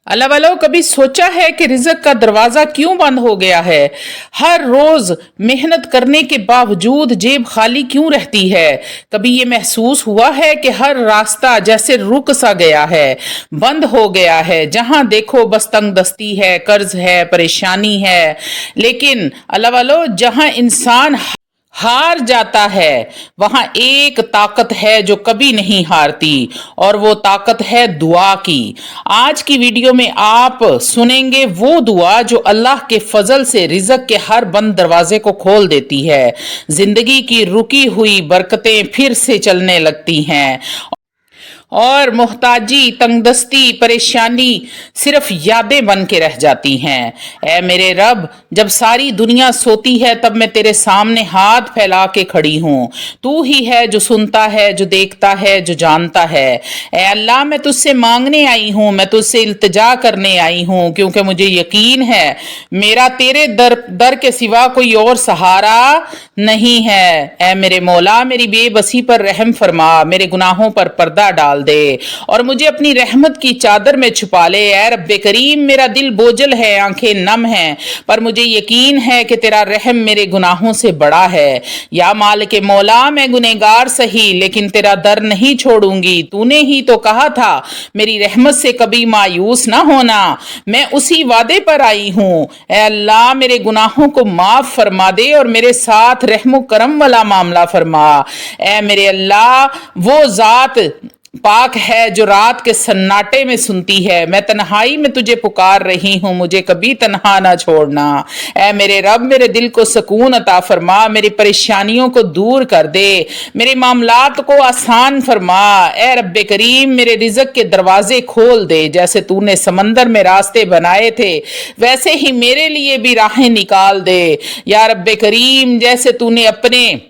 अल्लाह वालों, कभी सोचा है कि रिज़्क का दरवाज़ा क्यों बंद हो गया है? हर रोज़ मेहनत करने के बावजूद जेब खाली क्यों रहती है? कभी ये महसूस हुआ है कि हर रास्ता जैसे रुक सा गया है, बंद हो गया है? जहां देखो बस तंगदस्ती है, कर्ज है, परेशानी है। लेकिन अल्लाह वालों, जहां इंसान हार जाता है वहां एक ताकत है जो कभी नहीं हारती, और वो ताकत है दुआ की। आज की वीडियो में आप सुनेंगे वो दुआ जो अल्लाह के फजल से रिज़्क के हर बंद दरवाजे को खोल देती है। जिंदगी की रुकी हुई बरकतें फिर से चलने लगती हैं और मोहताजी, तंगदस्ती, परेशानी सिर्फ यादें बन के रह जाती हैं। ऐ मेरे रब, जब सारी दुनिया सोती है तब मैं तेरे सामने हाथ फैला के खड़ी हूँ। तू ही है जो सुनता है, जो देखता है, जो जानता है। ऐ अल्लाह, मैं तुझसे मांगने आई हूँ, मैं तुझसे इल्तिजा करने आई हूँ, क्योंकि मुझे यकीन है मेरा तेरे दर के सिवा कोई और सहारा नहीं है। ऐ मेरे मौला, मेरी बेबसी पर रहम फरमा, मेरे गुनाहों पर पर्दा डाल दे और मुझे अपनी रहमत की चादर में छुपा ले। ऐ रब्बे करीम, मेरा दिल बोझल है, आंखें नम हैं, पर मुझे यकीन है कि तेरा रहम मेरे गुनाहों से बड़ा है। या मालिक मौला, मैं गुनहगार सही लेकिन तेरा दर नहीं छोड़ूंगी। तूने ही तो कहा था मेरी रहमत से कभी मायूस ना होना। मैं उसी वादे पर आई हूँ। ऐ अल्लाह, मेरे गुनाहों को माफ फरमा दे और मेरे साथ रहमो करम वाला मामला फरमा। ऐ मेरे अल्लाह, वो जात पाक है जो रात के सन्नाटे में सुनती है। मैं तन्हाई में तुझे पुकार रही हूँ, मुझे कभी तन्हा ना छोड़ना। ऐ मेरे रब, मेरे दिल को सुकून अता फरमा, मेरी परेशानियों को दूर कर दे, मेरे मामलात को आसान फरमा। ऐ रब्बे करीम, मेरे रिज़्क के दरवाजे खोल दे। जैसे तूने समंदर में रास्ते बनाए थे वैसे ही मेरे लिए भी राहें निकाल दे। या रब्बे करीम, जैसे तूने अपने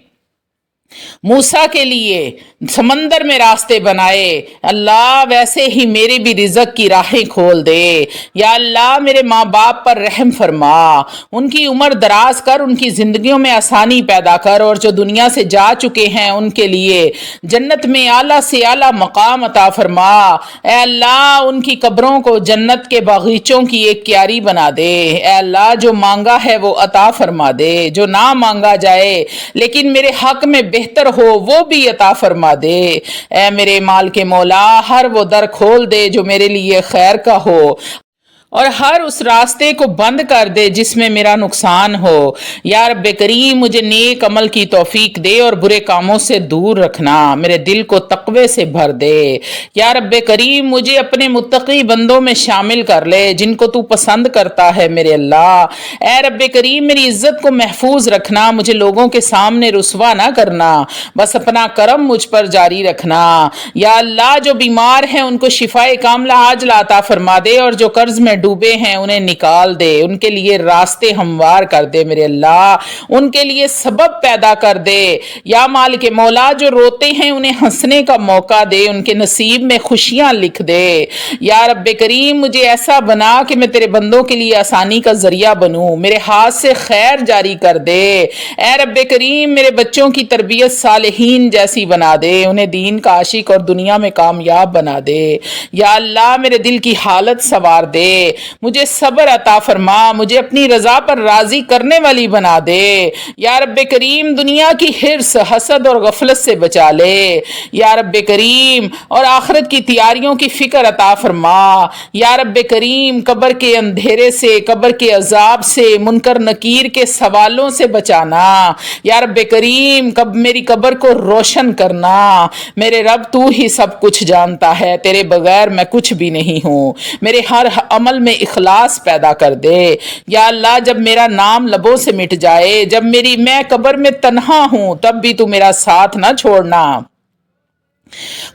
मूसा के लिए समंदर में रास्ते बनाए, अल्लाह वैसे ही मेरे भी रिज़्क की राहें खोल दे। या अल्लाह, मेरे माँ बाप पर रहम फरमा, उनकी उम्र दराज कर, उनकी जिंदगियों में आसानी पैदा कर, और जो दुनिया से जा चुके हैं उनके लिए जन्नत में आला से आला मकाम अता फरमा। ऐ अल्लाह, उनकी कब्रों को जन्नत के बागीचों की एक क्यारी बना दे। ऐ अल्लाह, जो मांगा है वो अता फरमा दे, जो ना मांगा जाए लेकिन मेरे हक में बेहतर हो वो भी अता फरमा दे। ऐ मेरे माल के मौला, हर वो दर खोल दे जो मेरे लिए खैर का हो, और हर उस रास्ते को बंद कर दे जिसमें मेरा नुकसान हो। या रब्बे करीम, मुझे नेक अमल की तौफीक दे और बुरे कामों से दूर रखना, मेरे दिल को तकवे से भर दे। या रब्बे करीम, मुझे अपने मुत्तकी बंदों में शामिल कर ले जिनको तू पसंद करता है मेरे अल्लाह। ऐ रब्बे करीम, मेरी इज्जत को महफूज रखना, मुझे लोगों के सामने रुसवा ना करना, बस अपना करम मुझ पर जारी रखना। या अल्लाह, जो बीमार हैं उनको शिफाए कामला आजला अता फरमा दे, और जो कर्ज में डूबे हैं उन्हें निकाल दे, उनके लिए रास्ते हमवार कर दे मेरे अल्लाह, उनके लिए सबब पैदा कर दे। या मालिक मौला, जो रोते हैं उन्हें हंसने का मौका दे, उनके नसीब में खुशियां लिख दे। या रब्बे करीम, मुझे ऐसा बना कि मैं तेरे बंदों के लिए आसानी का जरिया बनूं, मेरे हाथ से खैर जारी कर दे। ऐ रब्बे करीम, मेरे बच्चों की तरबियत सालेहीन जैसी बना दे, उन्हें दीन का आशिक और दुनिया में कामयाब बना दे। या अल्लाह, मेरे दिल की हालत संवार दे, मुझे सब्र अता फरमा, मुझे अपनी रजा पर राजी करने वाली बना दे। या रब्बे करीम, दुनिया की हिर्स, हसद और गफलत से बचा ले। या रब्बे करीम, और आखिरत की तैयारियों की फिक्र अता फरमा। या रब्बे करीम, कब्र के अंधेरे से, कब्र के अजाब से, मुनकर नकीर के सवालों से बचाना। या रब्बे करीम, कब मेरी कब्र को रोशन करना। मेरे रब, तू ही सब कुछ जानता है, तेरे बगैर मैं कुछ भी नहीं हूँ। मेरे हर अमल में इखलास पैदा कर दे। या अल्लाह, जब मेरा नाम लबों से मिट जाए, जब मैं कब्र में तन्हा हूं, तब भी तू मेरा साथ ना छोड़ना।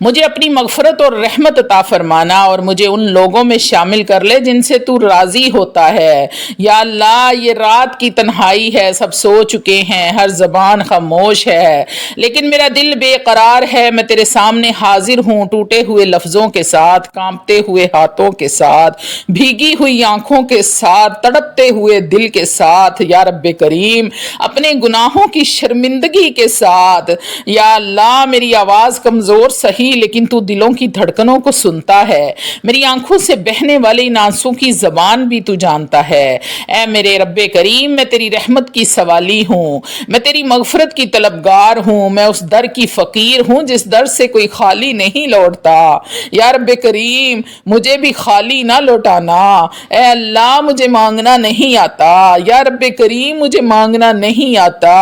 मुझे अपनी मगफरत और रहमत अता फरमाना, और मुझे उन लोगों में शामिल कर ले जिनसे तू राजी होता है। या अल्लाह, ये रात की तन्हाई है, सब सो चुके हैं, हर जबान खामोश है, लेकिन मेरा दिल बेकरार है। मैं तेरे सामने हाजिर हूँ, टूटे हुए लफ्जों के साथ, कांपते हुए हाथों के साथ, भीगी हुई आंखों के साथ, तड़पते हुए दिल के साथ। या रब्बे करीम, अपने गुनाहों की शर्मिंदगी के साथ। या अल्लाह, मेरी आवाज कमजोर कमज़ोर सही, लेकिन तू दिलों की धड़कनों को सुनता है। मेरी आंखों से बहने वाले इन आंसू की ज़बान भी तू जानता है। ऐ मेरे रब्बे करीम, मैं तेरी रहमत की सवाली हूँ, मैं तेरी मगफरत की तलबगार हूँ, मैं उस दर की फ़कीर हूँ जिस दर से कोई खाली नहीं लौटता। या रब्बे करीम, मुझे भी खाली ना लौटाना। ऐ अल्लाह, मुझे मांगना नहीं आता। या रब्बे करीम, मुझे मांगना नहीं आता।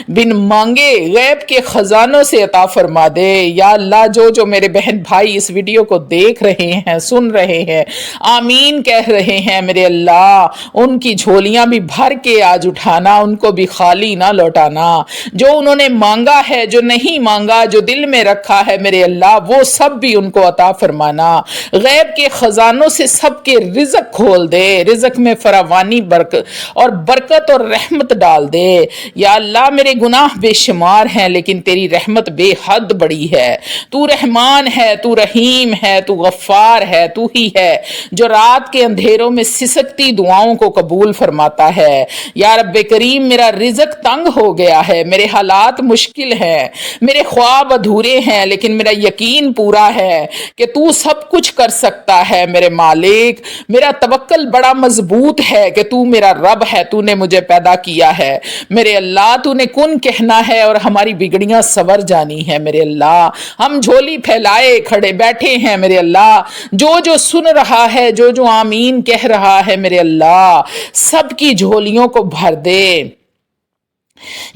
बिन मांगे गैब के खजानों से अता फरमा दे। या अल्लाह, जो मेरे बहन भाई इस वीडियो को देख रहे हैं, सुन रहे हैं, आमीन कह रहे हैं, मेरे अल्लाह उनकी झोलियां भी भर के आज उठाना, उनको भी खाली ना लौटाना। जो उन्होंने मांगा है, जो नहीं मांगा, जो दिल में रखा है, मेरे अल्लाह वो सब भी उनको अता फरमाना। गैब के खजानों से सबके रिज़्क खोल दे, रिज़्क में फरावानी बरकत और रहमत डाल दे। या अल्लाह, मेरे गुनाह बेशुमार हैं, लेकिन तेरी रहमत बेहद बड़ी है। तू रहमान है, तू रहीम है, तू गफ्फार है, तू ही है जो रात के अंधेरों में सिसकती दुआओं को कबूल फरमाता है। या रब्बे करीम, मेरा रिज़्क तंग हो गया है, मेरे हालात मुश्किल हैं, मेरे ख्वाब अधूरे हैं, लेकिन मेरा यकीन पूरा है कि तू सब कुछ कर सकता है। मेरे मालिक, मेरा तवक्कल बड़ा मजबूत है कि तू मेरा रब है, तूने मुझे पैदा किया है। मेरे अल्लाह, तूने कुन कहना है और हमारी बिगड़ियां सवर जानी है। मेरे अल्लाह, हम झोली फैलाए खड़े बैठे हैं। मेरे अल्लाह, जो सुन रहा है, जो आमीन कह रहा है, मेरे अल्लाह सबकी झोलियों को भर दे।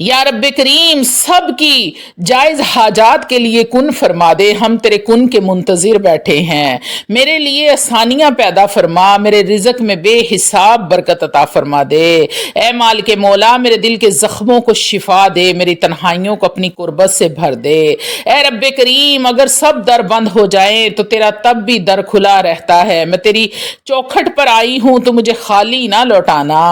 या रब्बे करीम, सब की जायज़ हाजात के लिए कुन फरमा दे। हम तेरे कुन के मुंतज़िर बैठे हैं। मेरे लिए आसानियाँ पैदा फरमा, मेरे रिज़्क में बेहिसाब बरकत अता फरमा दे। ए मालिक मौला, मेरे दिल के ज़ख्मों को शिफा दे, मेरी तन्हाइयों को अपनी कुर्बत से भर दे। ए रब्बे करीम, अगर सब दर बंद हो जाए तो तेरा तब भी दर खुला रहता है। मैं तेरी चौखट पर आई हूँ, तो मुझे खाली ना लौटाना।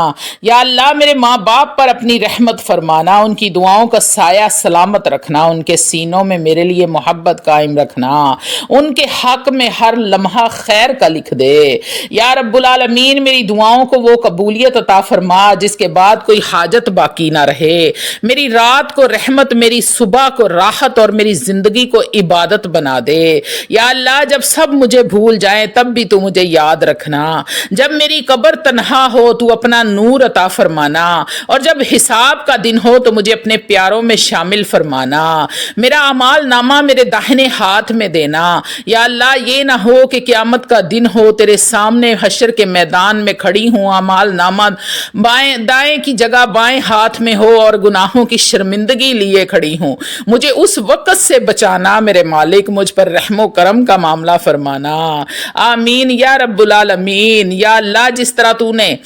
या अल्लाह, मेरे माँ बाप पर अपनी रहमत फरमाना, उनकी दुआओं का साया सलामत रखना, उनके सीनों में मेरे लिए मोहब्बत कायम रखना, उनके हक में हर लम्हा खैर का लिख दे। या रब्बुल आलमीन, मेरी दुआओं को वो कबूलियत अता फरमा जिसके बाद कोई हाजत बाकी ना रहे। मेरी रात को रहमत, मेरी सुबह को राहत और मेरी जिंदगी को इबादत बना दे। या अल्लाह, जब सब मुझे भूल जाए तब भी तू मुझे याद रखना। जब मेरी कब्र तन्हा हो तू अपना नूर अता फरमाना, और जब हिसाब का दिन हो तो मुझे अपने प्यारों में शामिल फरमाना। मेरा अमाल नामा मेरे दाहिने हाथ में देना। या अल्लाह, ये ना हो कि क़यामत का दिन हो, तेरे सामने हशर के मैदान में खड़ी हूँ, अमाल नामा बाएं दाएं की जगह बाएं हाथ में हो और गुनाहों की शर्मिंदगी लिए खड़ी हूँ। मुझे उस वक़्त से बचाना मेरे मालिक, मुझ पर रहमो करम का मामला फरमाना। आमीन या रब्बुल आलमीन। या अल्लाह, जिस तरह तूने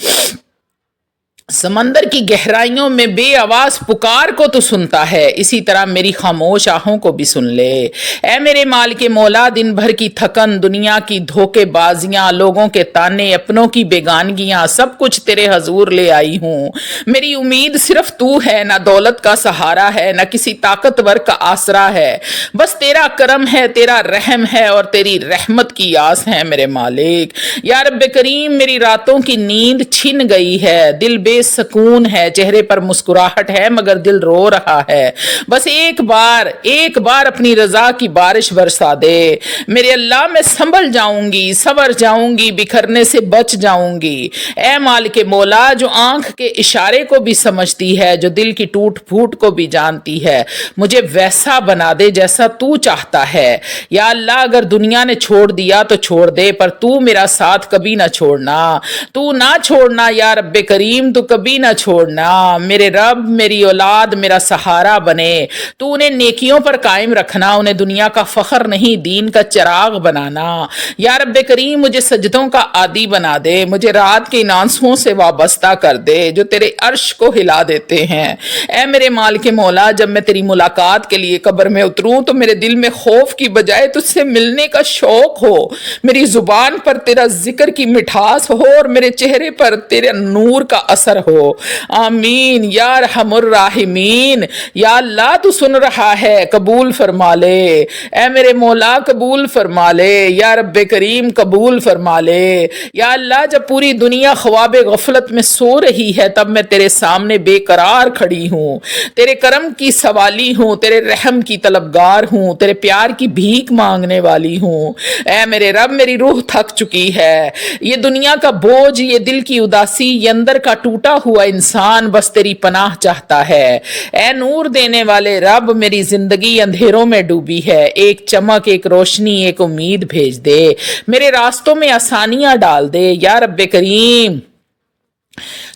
समंदर की गहराइयों में बेआवाज पुकार को तो सुनता है, इसी तरह मेरी खामोश आहों को भी सुन ले। ऐ मेरे मालिक मौला, दिन भर की थकन, दुनिया की धोखेबाजियां, लोगों के ताने, अपनों की बेगानगियां, सब कुछ तेरे हजूर ले आई हूँ। मेरी उम्मीद सिर्फ तू है, ना दौलत का सहारा है, ना किसी ताकतवर का आसरा है। बस तेरा करम है, तेरा रहम है और तेरी रहमत की आस है मेरे मालिक। या रब्बे करीम, मेरी रातों की नींद छिन गई है, दिल बेसकून है, चेहरे पर मुस्कुराहट है मगर दिल रो रहा है। बस एक बार अपनी रजा की बारिश बरसा दे। मेरे अल्लाह, मैं संभल जाऊंगी, सवर जाऊंगी, बिखरने से बच जाऊंगी। ऐ मालिक मौला, जो आंख के इशारे को भी समझती है, जो दिल की टूट फूट को भी जानती है, मुझे वैसा बना दे जैसा तू चाहता है। या अल्लाह, अगर दुनिया ने छोड़ दिया तो छोड़ दे, पर तू मेरा साथ कभी ना छोड़ना, तू ना छोड़ना। या रब्बे करीम, तू कभी ना छोड़ना। मेरे रब, मेरी औलाद मेरा सहारा बने। तू उन्हें नेकियों पर कायम रखना, उन्हें दुनिया का फखर नहीं दीन का चिराग बनाना। या रब्बे करीम, मुझे सजदों का आदी बना दे, मुझे रात के इन आंसुओं से वाबस्ता कर दे जो तेरे अर्श को हिला देते हैं। ऐ मेरे मालिक मौला, जब मैं तेरी मुलाकात के लिए कब्र में उतरूं तो मेरे दिल में खौफ की बजाय तुझसे मिलने का शौक हो, मेरी जुबान पर तेरा जिक्र की मिठास हो और मेरे चेहरे पर तेरे नूर का असर میسر ہو۔ آمین یا ارحم الراحمین۔ یا اللہ تو سن رہا ہے، قبول فرما لے، اے میرے مولا قبول فرما لے، یا رب کریم قبول فرما لے۔ یا اللہ جب پوری دنیا خواب غفلت میں سو رہی ہے تب میں تیرے سامنے بے قرار کھڑی ہوں، تیرے کرم کی سوالی ہوں، تیرے رحم کی طلبگار ہوں، تیرے پیار کی بھیک مانگنے والی ہوں۔ اے میرے رب میری روح تھک چکی ہے، یہ دنیا کا بوجھ، یہ دل کی اداسی، یہ اندر کا ٹوٹا ہوا انسان بس تیری پناہ چاہتا ہے۔ اے نور دینے والے رب میری زندگی اندھیروں میں ڈوبی ہے، ایک چمک، ایک روشنی، ایک امید بھیج دے، میرے راستوں میں آسانیاں ڈال دے یا رب کریم۔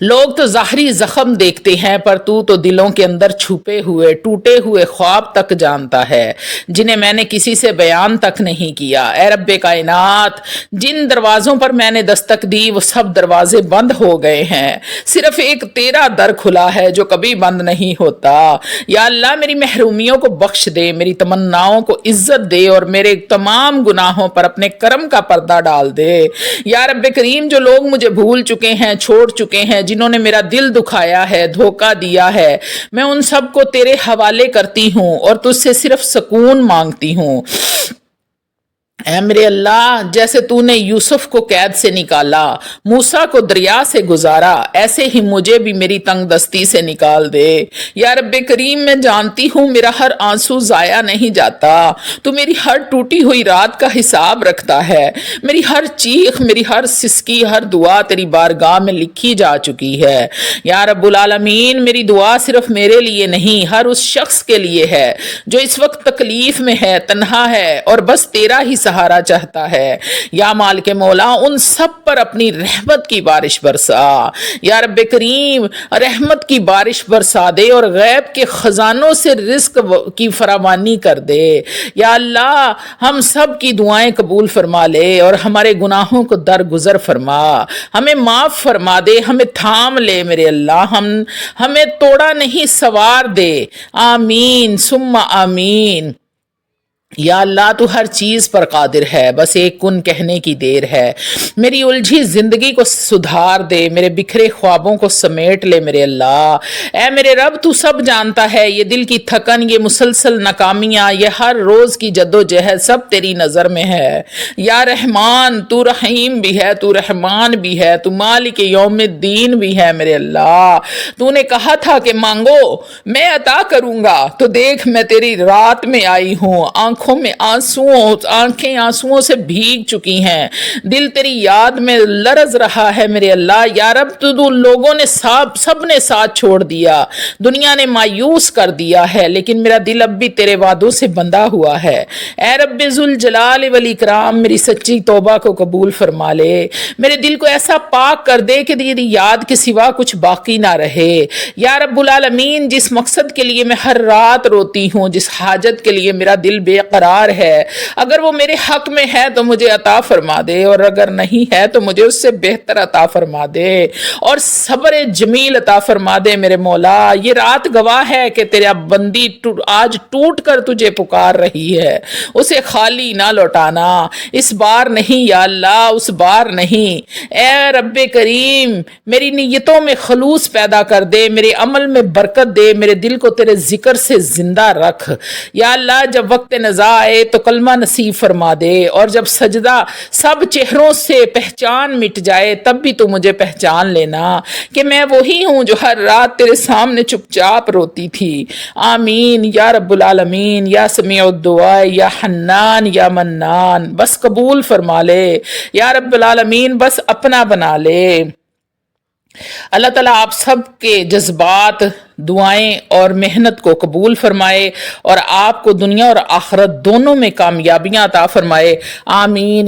لوگ تو ظاہری زخم دیکھتے ہیں پر تو دلوں کے اندر چھپے ہوئے ٹوٹے ہوئے خواب تک جانتا ہے جنہیں میں نے کسی سے بیان تک نہیں کیا۔ اے رب کائنات، جن دروازوں پر میں نے دستک دی وہ سب دروازے بند ہو گئے ہیں، صرف ایک تیرا در کھلا ہے جو کبھی بند نہیں ہوتا۔ یا اللہ میری محرومیوں کو بخش دے، میری تمناؤں کو عزت دے اور میرے تمام گناہوں پر اپنے کرم کا پردہ ڈال دے۔ یا رب کریم جو لوگ مجھے بھول چکے ہیں، چھوڑ چکے ہیں، جنہوں نے میرا دل دکھایا ہے، دھوکہ دیا ہے، میں ان سب کو تیرے حوالے کرتی ہوں اور تجھ سے صرف سکون مانگتی ہوں۔ اے میرے اللہ جیسے تو نے یوسف کو قید سے نکالا، موسیٰ کو دریا سے گزارا، ایسے ہی مجھے بھی میری تنگ دستی سے نکال دے۔ یا رب کریم میں جانتی ہوں میرا ہر آنسو ضائع نہیں جاتا، تو میری ہر ٹوٹی ہوئی رات کا حساب رکھتا ہے، میری ہر چیخ، میری ہر سسکی، ہر دعا تیری بارگاہ میں لکھی جا چکی ہے۔ یا رب العالمین میری دعا صرف میرے لیے نہیں، ہر اس شخص کے لیے ہے جو اس وقت تکلیف میں ہے، تنہا ہے اور بس تیرا ہی سہارا چاہتا ہے۔ یا مالک مولا ان سب پر اپنی رحمت کی بارش برسا۔ یا رب کریم رحمت کی بارش برسا دے اور غیب کے خزانوں سے رزق کی فراوانی کر دے۔ یا اللہ ہم سب کی دعائیں قبول فرما لے اور ہمارے گناہوں کو درگزر فرما، ہمیں معاف فرما دے، ہمیں تھام لے میرے اللہ، ہمیں توڑا نہیں سوار دے۔ آمین ثم آمین۔ یا اللہ تو ہر چیز پر قادر ہے، بس ایک کن کہنے کی دیر ہے۔ میری الجھی زندگی کو سدھار دے، میرے بکھرے خوابوں کو سمیٹ لے میرے اللہ۔ اے میرے رب تو سب جانتا ہے، یہ دل کی تھکن، یہ مسلسل ناکامیاں، یہ ہر روز کی جد و جہد سب تیری نظر میں ہے۔ یا رحمان تو رحیم بھی ہے، تو رحمان بھی ہے، تو مالک یوم الدین بھی ہے میرے اللہ۔ تو نے کہا تھا کہ مانگو میں عطا کروں گا، تو دیکھ میں تیری رات میں آئی ہوں، آنکھوں میں آنکھیں آنسوؤں سے بھیگ چکی ہیں، دل تیری یاد میں لرز رہا ہے میرے اللہ۔ یا رب تو لوگوں نے سب نے ساتھ چھوڑ دیا، دنیا نے مایوس کر دیا ہے، لیکن میرا دل اب بھی تیرے وعدوں سے بندھا ہوا ہے۔ اے رب ذوالجلال والاکرام میری سچی توبہ کو قبول فرما لے، میرے دل کو ایسا پاک کر دے کہ تیری یاد کے سوا کچھ باقی نہ رہے۔ یا رب العالمین جس مقصد کے لیے میں ہر رات روتی ہوں، جس حاجت کے لیے میرا دل بے قرار ہے، اگر وہ میرے حق میں ہے تو مجھے عطا فرما دے، اور اگر نہیں ہے تو مجھے اس سے بہتر عطا فرما دے اور صبر جمیل عطا فرما دے میرے مولا۔ یہ رات گواہ ہے کہ تیرا بندی آج ٹوٹ کر تجھے پکار رہی ہے، اسے خالی نہ لوٹانا، اس بار نہیں یا اللہ، اس بار نہیں۔ اے رب کریم میری نیتوں میں خلوص پیدا کر دے، میرے عمل میں برکت دے، میرے دل کو تیرے ذکر سے زندہ رکھ۔ یا اللہ جب وقت نزا آئے تو کلمہ نصیب فرما دے، اور جب سجدہ سب چہروں سے پہچان مٹ جائے تب بھی تو مجھے پہچان لینا کہ میں وہی ہوں جو ہر رات تیرے سامنے چپ چاپ روتی تھی۔ آمین یا رب العالمین، یا سمیع الدعاء، یا حنان یا منان، بس قبول فرما لے یا رب العالمین، بس اپنا بنا لے۔ اللہ تعالیٰ آپ سب کے جذبات، دعائیں اور محنت کو قبول فرمائے اور آپ کو دنیا اور آخرت دونوں میں کامیابیاں عطا فرمائے۔ آمین۔